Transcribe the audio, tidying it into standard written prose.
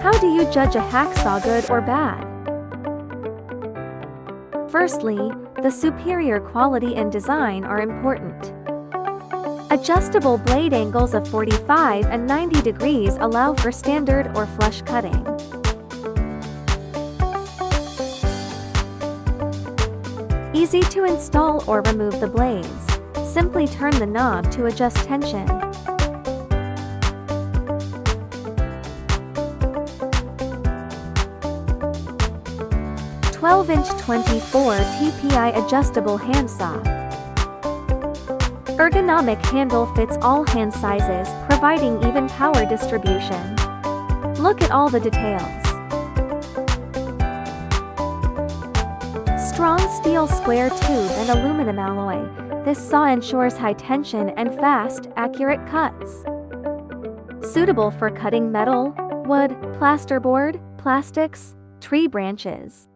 How do you judge a hacksaw good or bad? Firstly, the superior quality and design are important. Adjustable blade angles of 45 and 90 degrees allow for standard or flush cutting. Easy to install or remove the blades. Simply turn the knob to adjust tension. "12-inch 24 TPI adjustable handsaw. Ergonomic handle fits all hand sizes, providing even power distribution. Look at all the details. Strong steel square tube and aluminum alloy. This saw ensures high tension and fast, accurate cuts. Suitable for cutting metal, wood, plasterboard, plastics, tree branches.